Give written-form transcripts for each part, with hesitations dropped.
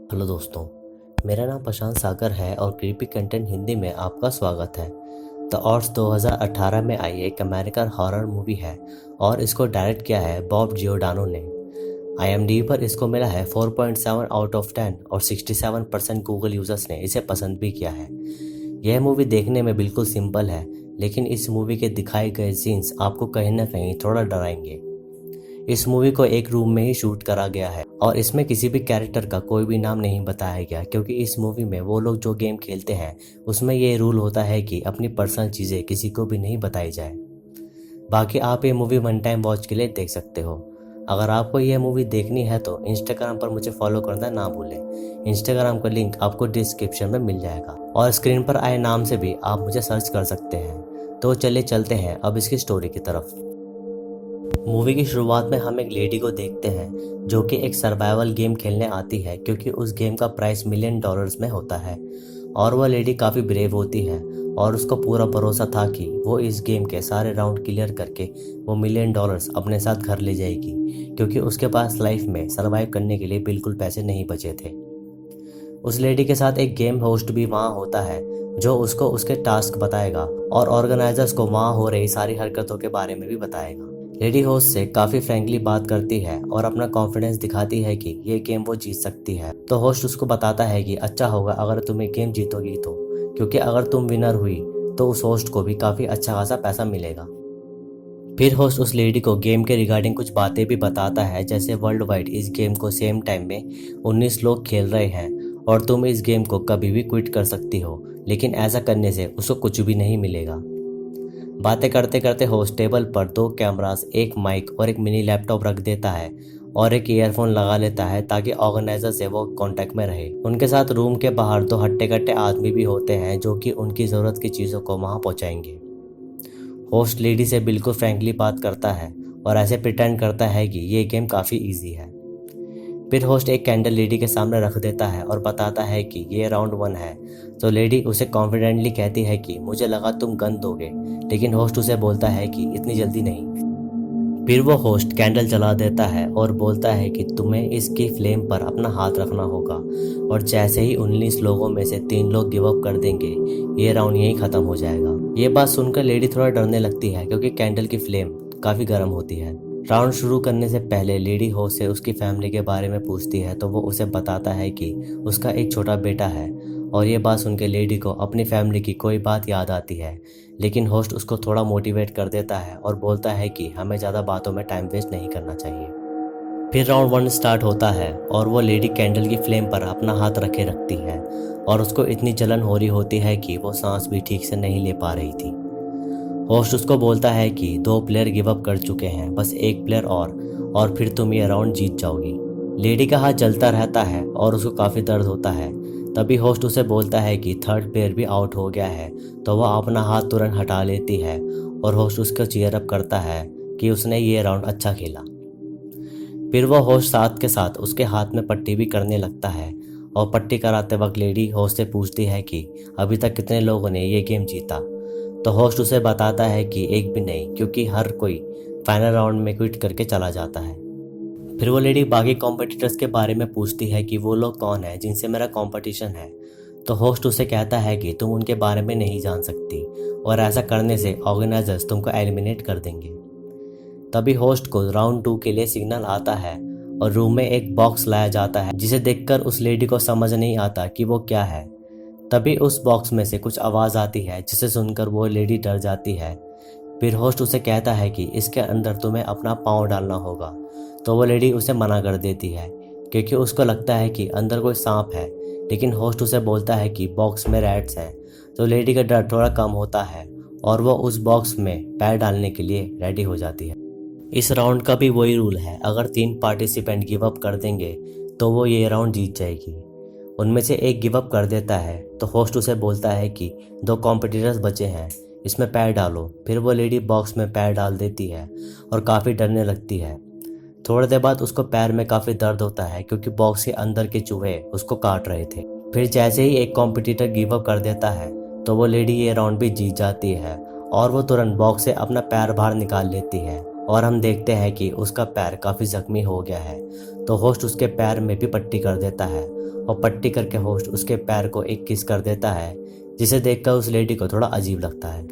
Hello दोस्तों, मेरा नाम प्रशांत सागर है और क्रीपी कंटेंट हिंदी में आपका स्वागत है। द ऑर्ड्स 2018 में आई एक अमेरिकन हॉरर मूवी है और इसको डायरेक्ट किया है बॉब जियोडानो ने। IMDb पर इसको मिला है 4.7 आउट ऑफ 10 और 67% गूगल यूजर्स ने इसे पसंद भी किया है। यह मूवी देखने में बिल्कुल सिंपल है, लेकिन इस मूवी के दिखाए गए सीन्स आपको कहीं ना कहीं थोड़ा डराएंगे। इस मूवी को एक रूम में ही शूट करा गया है और इसमें किसी भी कैरेक्टर का कोई भी नाम नहीं बताया गया, क्योंकि इस मूवी में वो लोग जो गेम खेलते हैं उसमें ये रूल होता है कि अपनी पर्सनल चीज़ें किसी को भी नहीं बताई जाए। बाकी आप ये मूवी वन टाइम वॉच के लिए देख सकते हो। अगर आपको ये मूवी देखनी है तो इंस्टाग्राम पर मुझे फॉलो करना ना भूलें। इंस्टाग्राम का लिंक आपको डिस्क्रिप्शन में मिल जाएगा और स्क्रीन पर आए नाम से भी आप मुझे सर्च कर सकते हैं। तो चलिए चलते हैं अब इसकी स्टोरी की तरफ। मूवी की शुरुआत में हम एक लेडी को देखते हैं जो कि एक सर्वाइवल गेम खेलने आती है, क्योंकि उस गेम का प्राइस $1,000,000 में होता है। और वह लेडी काफ़ी ब्रेव होती है और उसको पूरा भरोसा था कि वो इस गेम के सारे राउंड क्लियर करके वो $1,000,000 अपने साथ घर ले जाएगी, क्योंकि उसके पास लाइफ में सर्वाइव करने के लिए बिल्कुल पैसे नहीं बचे थे। उस लेडी के साथ एक गेम होस्ट भी वहाँ होता है जो उसको उसके टास्क बताएगा और ऑर्गेनाइजर्स को वहाँ हो रही सारी हरकतों के बारे में भी बताएगा। लेडी होस्ट से काफ़ी फ्रैंकली बात करती है और अपना कॉन्फिडेंस दिखाती है कि ये गेम वो जीत सकती है। तो होस्ट उसको बताता है कि अच्छा होगा अगर तुम ये गेम जीतोगी तो, क्योंकि अगर तुम विनर हुई तो उस होस्ट को भी काफ़ी अच्छा खासा पैसा मिलेगा। फिर होस्ट उस लेडी को गेम के रिगार्डिंग कुछ बातें भी बताता है, जैसे वर्ल्ड वाइड इस गेम को सेम टाइम में 19 लोग खेल रहे हैं और तुम इस गेम को कभी भी क्विट कर सकती हो, लेकिन ऐसा करने से उसको कुछ भी नहीं मिलेगा। बातें करते करते होस्ट टेबल पर 2 कैमरास, एक माइक और एक मिनी लैपटॉप रख देता है और एक ईयरफोन लगा लेता है ताकि ऑर्गेनाइजर से वो कांटेक्ट में रहे। उनके साथ रूम के बाहर 2 हट्टे कट्टे आदमी भी होते हैं जो कि उनकी ज़रूरत की चीज़ों को वहाँ पहुँचाएंगे। होस्ट लेडी से बिल्कुल फ्रैंकली बात करता है और ऐसे प्रिटेंड करता है कि ये गेम काफ़ी ईजी है। फिर होस्ट एक कैंडल लेडी के सामने रख देता है और बताता है कि ये राउंड 1 है। तो लेडी उसे कॉन्फिडेंटली कहती है कि मुझे लगा तुम गन दोगे, लेकिन होस्ट उसे बोलता है कि इतनी जल्दी नहीं। फिर वो होस्ट कैंडल जला देता है और बोलता है कि तुम्हें इसकी फ्लेम पर अपना हाथ रखना होगा, और जैसे ही 19 लोगों में से 3 लोग गिव अप कर देंगे ये राउंड यहीं ख़त्म हो जाएगा। ये बात सुनकर लेडी थोड़ा डरने लगती है, क्योंकि कैंडल की फ्लेम काफ़ी गर्म होती है। राउंड शुरू करने से पहले लेडी होस्ट से उसकी फैमिली के बारे में पूछती है, तो वो उसे बताता है कि उसका एक छोटा बेटा है। और ये बात सुनकर लेडी को अपनी फैमिली की कोई बात याद आती है, लेकिन होस्ट उसको थोड़ा मोटिवेट कर देता है और बोलता है कि हमें ज़्यादा बातों में टाइम वेस्ट नहीं करना चाहिए। फिर राउंड 1 स्टार्ट होता है और वो लेडी कैंडल की फ्लेम पर अपना हाथ रखे रखती है और उसको इतनी जलन हो रही होती है कि वो सांस भी ठीक से नहीं ले पा रही थी। होस्ट उसको बोलता है कि 2 प्लेयर गिव अप कर चुके हैं, बस एक प्लेयर और फिर तुम ये राउंड जीत जाओगी। लेडी का हाथ जलता रहता है और उसको काफ़ी दर्द होता है। तभी होस्ट उसे बोलता है कि 3rd प्लेयर भी आउट हो गया है, तो वह अपना हाथ तुरंत हटा लेती है और होस्ट उसको चीयर अप करता है कि उसने ये राउंड अच्छा खेला। फिर वह होस्ट साथ के साथ उसके हाथ में पट्टी भी करने लगता है और पट्टी कराते वक्त लेडी होस्ट से पूछती है कि अभी तक कितने लोगों ने ये गेम जीता। तो होस्ट उसे बताता है कि एक भी नहीं, क्योंकि हर कोई फाइनल राउंड में क्विट करके चला जाता है। फिर वो लेडी बाकी कॉम्पिटिटर्स के बारे में पूछती है कि वो लोग कौन हैं जिनसे मेरा कंपटीशन है। तो होस्ट उसे कहता है कि तुम उनके बारे में नहीं जान सकती और ऐसा करने से ऑर्गेनाइजर्स तुमको एलिमिनेट कर देंगे। तभी होस्ट को राउंड 2 के लिए सिग्नल आता है और रूम में एक बॉक्स लाया जाता है, जिसे देखकर उस लेडी को समझ नहीं आता कि वो क्या है। तभी उस बॉक्स में से कुछ आवाज़ आती है, जिसे सुनकर वो लेडी डर जाती है। फिर होस्ट उसे कहता है कि इसके अंदर तुम्हें अपना पाँव डालना होगा। तो वो लेडी उसे मना कर देती है, क्योंकि उसको लगता है कि अंदर कोई सांप है, लेकिन होस्ट उसे बोलता है कि बॉक्स में रैट्स हैं। तो लेडी का डर थोड़ा कम होता है और वो उस बॉक्स में पैर डालने के लिए रेडी हो जाती है। इस राउंड का भी वही रूल है, अगर 3 पार्टिसिपेंट गिव अप कर देंगे तो वो ये राउंड जीत जाएगी। उनमें से एक गिव अप कर देता है तो होस्ट उसे बोलता है कि 2 कॉम्पिटिटर्स बचे हैं, इसमें पैर डालो। फिर वो लेडी बॉक्स में पैर डाल देती है और काफ़ी डरने लगती है। थोड़ी देर बाद उसको पैर में काफ़ी दर्द होता है, क्योंकि बॉक्स के अंदर के चूहे उसको काट रहे थे। फिर जैसे ही एक कॉम्पिटिटर गिव अप कर देता है तो वो लेडी ये राउंड भी जीत जाती है और वो तुरंत बॉक्स से अपना पैर बाहर निकाल लेती है और हम देखते हैं कि उसका पैर काफ़ी ज़ख्मी हो गया है। तो होस्ट उसके पैर में भी पट्टी कर देता है और पट्टी करके होस्ट उसके पैर को एक किस कर देता है, जिसे देखकर उस लेडी को थोड़ा अजीब लगता है।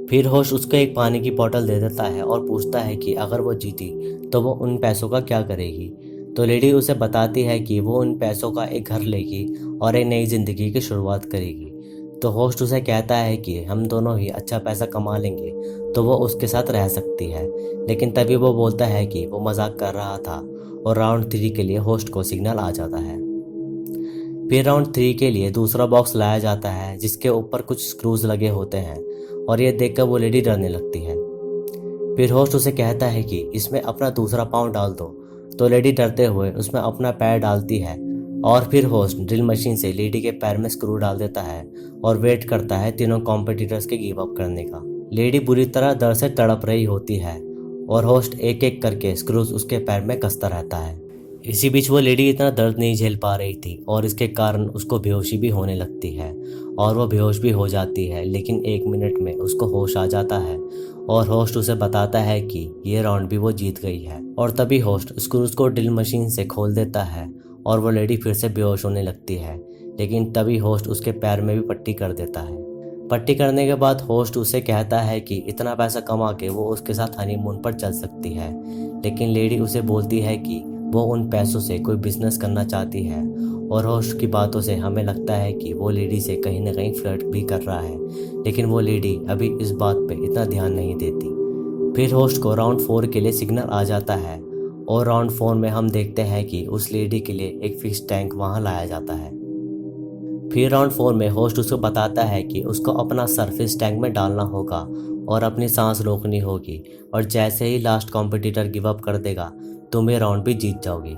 फिर होस्ट उसको एक पानी की बोतल दे देता है और पूछता है कि अगर वो जीती तो वो उन पैसों का क्या करेगी। तो लेडी उसे बताती है कि वो उन पैसों का एक घर लेगी और एक नई ज़िंदगी की शुरुआत करेगी। तो होस्ट उसे कहता है कि हम दोनों ही अच्छा पैसा कमा लेंगे तो वो उसके साथ रह सकती है, लेकिन तभी वो बोलता है कि वो मजाक कर रहा था और राउंड 3 के लिए होस्ट को सिग्नल आ जाता है। फिर राउंड 3 के लिए दूसरा बॉक्स लाया जाता है जिसके ऊपर कुछ स्क्रूज लगे होते हैं और ये देखकर वो लेडी डरने लगती है। फिर होस्ट उसे कहता है कि इसमें अपना दूसरा पाँव डाल दो। तो लेडी डरते हुए उसमें अपना पैर डालती है और फिर होस्ट ड्रिल मशीन से लेडी के पैर में स्क्रू डाल देता है और वेट करता है तीनों कॉम्पिटिटर्स के गिव अप करने का। लेडी बुरी तरह दर्द से तड़प रही होती है और होस्ट एक एक करके स्क्रूज उसके पैर में कसता रहता है। इसी बीच वो लेडी इतना दर्द नहीं झेल पा रही थी और इसके कारण उसको बेहोशी भी होने लगती है और वो बेहोश भी हो जाती है, लेकिन 1 मिनट में उसको होश आ जाता है और होस्ट उसे बताता है कि ये राउंड भी वो जीत गई है। और तभी होस्ट स्क्रूज को ड्रिल मशीन से खोल देता है और वो लेडी फिर से बेहोश होने लगती है, लेकिन तभी होस्ट उसके पैर में भी पट्टी कर देता है। पट्टी करने के बाद होस्ट उसे कहता है कि इतना पैसा कमा के वो उसके साथ हनीमून पर चल सकती है, लेकिन लेडी उसे बोलती है कि वो उन पैसों से कोई बिजनेस करना चाहती है और होस्ट की बातों से हमें लगता है कि वो लेडी से कहीं ना कहीं फ्लर्ट भी कर रहा है, लेकिन वो लेडी अभी इस बात पे इतना ध्यान नहीं देती। फिर होस्ट को राउंड 4 के लिए सिग्नल आ जाता है और राउंड 4 में हम देखते हैं कि उस लेडी के लिए एक फिश टैंक वहाँ लाया जाता है। फिर राउंड 4 में होस्ट उसको बताता है कि उसको अपना सर फिश टैंक में डालना होगा और अपनी सांस रोकनी होगी और जैसे ही लास्ट कॉम्पिटिटर गिव अप कर देगा तुम ये राउंड भी जीत जाओगी।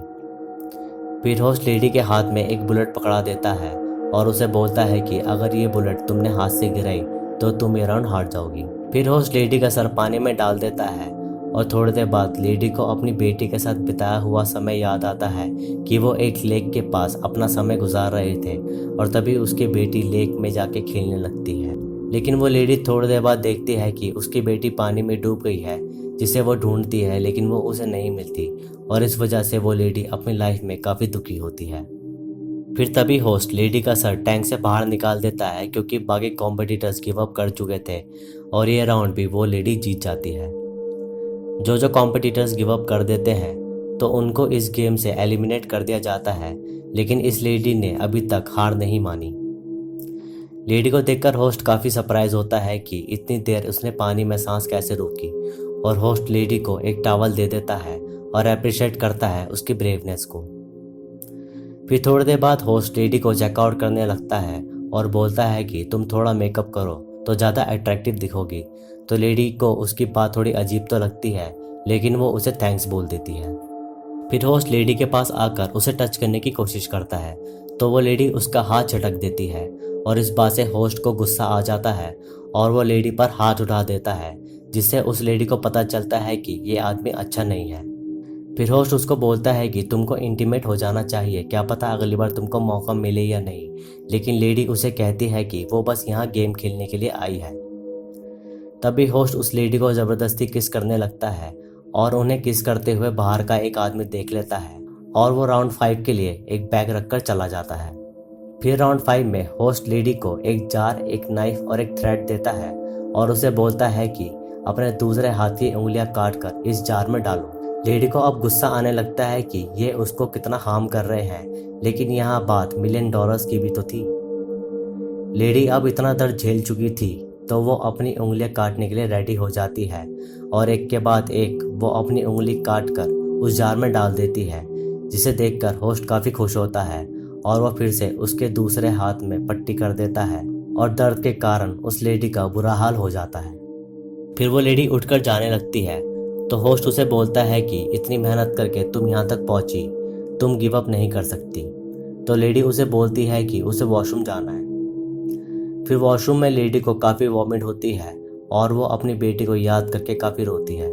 फिर होस्ट लेडी के हाथ में एक बुलेट पकड़ा देता है और उसे बोलता है कि अगर ये बुलेट तुमने हाथ से गिराई तो तुम ये राउंड हार जाओगी। फिर होस्ट लेडी का सर पानी में डाल देता है और थोड़ी देर बाद लेडी को अपनी बेटी के साथ बिताया हुआ समय याद आता है कि वो एक लेक के पास अपना समय गुजार रहे थे और तभी उसकी बेटी लेक में जाके खेलने लगती है, लेकिन वो लेडी थोड़ी देर बाद देखती है कि उसकी बेटी पानी में डूब गई है, जिसे वो ढूंढती है लेकिन वो उसे नहीं मिलती और इस वजह से वो लेडी अपनी लाइफ में काफ़ी दुखी होती है। फिर तभी होस्ट लेडी का सर टैंक से बाहर निकाल देता है क्योंकि बाकी कॉम्पिटिटर्स गिव अप कर चुके थे और ये राउंड भी वो लेडी जीत जाती है। जो कॉम्पिटिटर्स गिव अप कर देते हैं तो उनको इस गेम से एलिमिनेट कर दिया जाता है, लेकिन इस लेडी ने अभी तक हार नहीं मानी। लेडी को देखकर होस्ट काफ़ी सरप्राइज होता है कि इतनी देर उसने पानी में सांस कैसे रोकी और होस्ट लेडी को एक टॉवल दे देता है और अप्रिशिएट करता है उसकी ब्रेवनेस को। फिर थोड़ी देर बाद होस्ट लेडी को चेकआउट करने लगता है और बोलता है कि तुम थोड़ा मेकअप करो तो ज़्यादा अट्रैक्टिव दिखोगी। तो लेडी को उसकी बात थोड़ी अजीब तो लगती है, लेकिन वो उसे थैंक्स बोल देती है। फिर होस्ट लेडी के पास आकर उसे टच करने की कोशिश करता है तो वो लेडी उसका हाथ झटक देती है और इस बात से होस्ट को गुस्सा आ जाता है और वो लेडी पर हाथ उठा देता है, जिससे उस लेडी को पता चलता है कि ये आदमी अच्छा नहीं है। फिर होस्ट उसको बोलता है कि तुमको इंटीमेट हो जाना चाहिए, क्या पता अगली बार तुमको मौका मिले या नहीं, लेकिन लेडी उसे कहती है कि वो बस यहाँ गेम खेलने के लिए आई है। तभी होस्ट उस लेडी को ज़बरदस्ती किस करने लगता है और उन्हें किस करते हुए बाहर का एक आदमी देख लेता है और वो राउंड 5 के लिए एक बैग रखकर चला जाता है। फिर राउंड 5 में होस्ट लेडी को एक जार, एक नाइफ और एक थ्रेड देता है और उसे बोलता है कि अपने दूसरे हाथ की उंगलियां काटकर इस जार में डालो। लेडी को अब गुस्सा आने लगता है कि ये उसको कितना हार्म कर रहे हैं, लेकिन यहाँ बात $1 मिलियन की भी तो थी। लेडी अब इतना दर्द झेल चुकी थी तो वो अपनी उंगलियां काटने के लिए रेडी हो जाती है और एक के बाद एक वो अपनी उंगली काटकर उस जार में डाल देती है, जिसे देखकर होस्ट काफ़ी खुश होता है और वह फिर से उसके दूसरे हाथ में पट्टी कर देता है और दर्द के कारण उस लेडी का बुरा हाल हो जाता है। फिर वो लेडी उठकर जाने लगती है तो होस्ट उसे बोलता है कि इतनी मेहनत करके तुम यहाँ तक पहुँची, तुम गिव अप नहीं कर सकती। तो लेडी उसे बोलती है कि उसे वॉशरूम जाना है। फिर वॉशरूम में लेडी को काफ़ी वॉमिट होती है और वो अपनी बेटी को याद करके काफ़ी रोती है।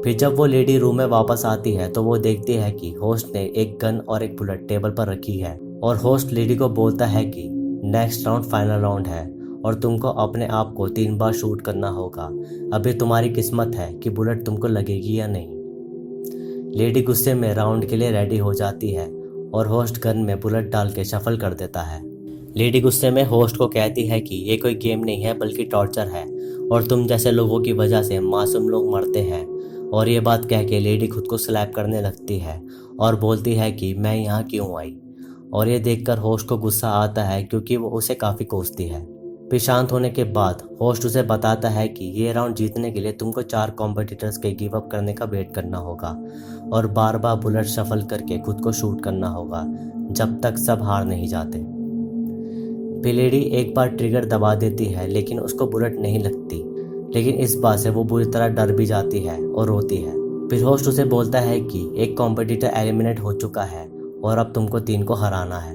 फिर जब वो लेडी रूम में वापस आती है तो वो देखती है कि होस्ट ने एक गन और एक बुलेट टेबल पर रखी है और होस्ट लेडी को बोलता है कि नेक्स्ट राउंड फाइनल राउंड है और तुमको अपने आप को 3 बार शूट करना होगा। अभी तुम्हारी किस्मत है कि बुलेट तुमको लगेगी या नहीं। लेडी गुस्से में राउंड के लिए रेडी हो जाती है और होस्ट गन में बुलेट डाल के शफल कर देता है। लेडी गुस्से में होस्ट को कहती है कि ये कोई गेम नहीं है बल्कि टॉर्चर है और तुम जैसे लोगों की वजह से मासूम लोग मरते हैं। और ये बात कह के लेडी खुद को स्लैप करने लगती है और बोलती है कि मैं यहाँ क्यों आई। और ये देखकर होस्ट को गुस्सा आता है क्योंकि वो उसे काफ़ी कोसती है। फिर शांत होने के बाद होस्ट उसे बताता है कि ये राउंड जीतने के लिए तुमको 4 कॉम्पिटिटर्स के गिव अप करने का वेट करना होगा और बार बार बुलेट शफल करके खुद को शूट करना होगा जब तक सब हार नहीं जाते। फिर लेडी एक बार ट्रिगर दबा देती है लेकिन उसको बुलेट नहीं लगती, लेकिन इस बात से वो बुरी तरह डर भी जाती है और रोती है। फिर होस्ट उसे बोलता है कि एक कॉम्पिटिटर एलिमिनेट हो चुका है और अब तुमको 3 को हराना है।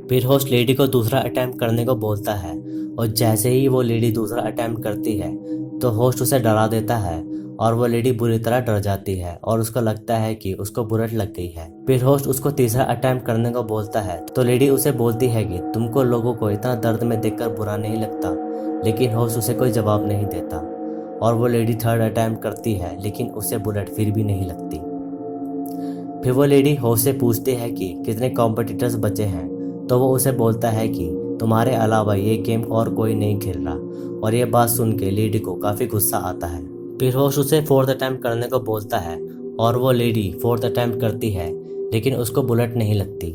फिर होस्ट लेडी को दूसरा अटेम्प्ट करने को बोलता है और जैसे ही वो लेडी दूसरा अटेम्प्ट करती है तो होस्ट उसे डरा देता है और वो लेडी बुरी तरह डर जाती है और उसको लगता है कि उसको बुलेट लग गई है। फिर होस्ट उसको तीसरा अटेम्प्ट करने को बोलता है तो लेडी उसे बोलती है कि तुमको लोगों को इतना दर्द में देखकर बुरा नहीं लगता, लेकिन होस्ट उसे कोई जवाब नहीं देता और वो लेडी थर्ड अटेम्प्ट करती है लेकिन उसे बुलेट फिर भी नहीं लगती। फिर वो लेडी होस्ट से पूछती है कि कितने कॉम्पिटिटर्स बचे हैं तो वो उसे बोलता है कि तुम्हारे अलावा ये गेम और कोई नहीं खेल रहा। और ये बात सुन के लेडी को काफ़ी गुस्सा आता है। फिर होस्ट उसे फोर्थ अटेम्प्ट करने को बोलता है और वो लेडी फोर्थ अटेम्प्ट करती है लेकिन उसको बुलेट नहीं लगती।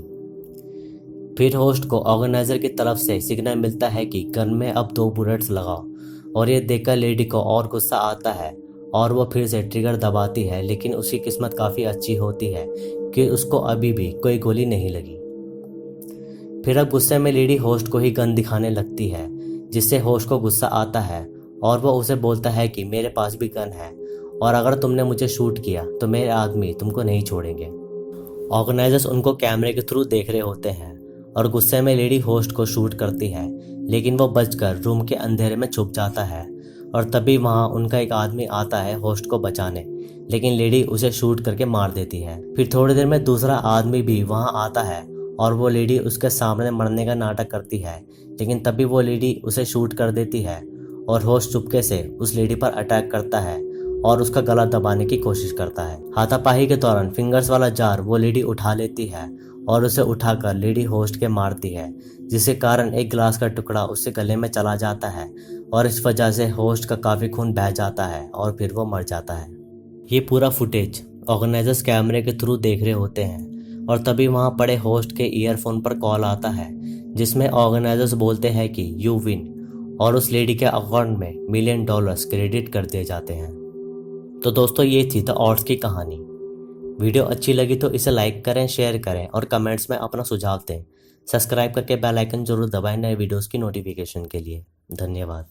फिर होस्ट को ऑर्गेनाइजर की तरफ से सिग्नल मिलता है कि गन में अब 2 बुलेट्स लगाओ और ये देखकर लेडी को और गुस्सा आता है और वो फिर से ट्रिगर दबाती है, लेकिन उसकी किस्मत काफ़ी अच्छी होती है कि उसको अभी भी कोई गोली नहीं लगी। फिर अब गुस्से में लेडी होस्ट को ही गन दिखाने लगती है जिससे होस्ट को गुस्सा आता है और वो उसे बोलता है कि मेरे पास भी गन है और अगर तुमने मुझे शूट किया तो मेरे आदमी तुमको नहीं छोड़ेंगे। ऑर्गेनाइजर्स उनको कैमरे के थ्रू देख रहे होते हैं और गुस्से में लेडी होस्ट को शूट करती है, लेकिन वो बचकर रूम के अंधेरे में छुप जाता है और तभी वहाँ उनका एक आदमी आता है होस्ट को बचाने, लेकिन लेडी उसे शूट करके मार देती है। फिर थोड़ी देर में दूसरा आदमी भी वहाँ आता है और वो लेडी उसके सामने मरने का नाटक करती है, लेकिन तभी वो लेडी उसे शूट कर देती है और होस्ट चुपके से उस लेडी पर अटैक करता है और उसका गला दबाने की कोशिश करता है। हाथापाई के दौरान फिंगर्स वाला जार वो लेडी उठा लेती है और उसे उठाकर लेडी होस्ट के मारती है, जिसके कारण एक ग्लास का टुकड़ा उसके गले में चला जाता है और इस वजह से होस्ट का काफ़ी खून बह जाता है और फिर वो मर जाता है। ये पूरा फुटेज ऑर्गेनाइजर्स कैमरे के थ्रू देख रहे होते हैं और तभी वहाँ पड़े होस्ट के ईयरफोन पर कॉल आता है जिसमें ऑर्गेनाइजर्स बोलते हैं कि यू विन और उस लेडी के अकाउंट में $1 मिलियन क्रेडिट कर दिए जाते हैं। तो दोस्तों ये थी द ऑड्स की कहानी। वीडियो अच्छी लगी तो इसे लाइक करें, शेयर करें और कमेंट्स में अपना सुझाव दें। सब्सक्राइब करके बेल आइकन जरूर दबाएं नए वीडियोस की नोटिफिकेशन के लिए। धन्यवाद।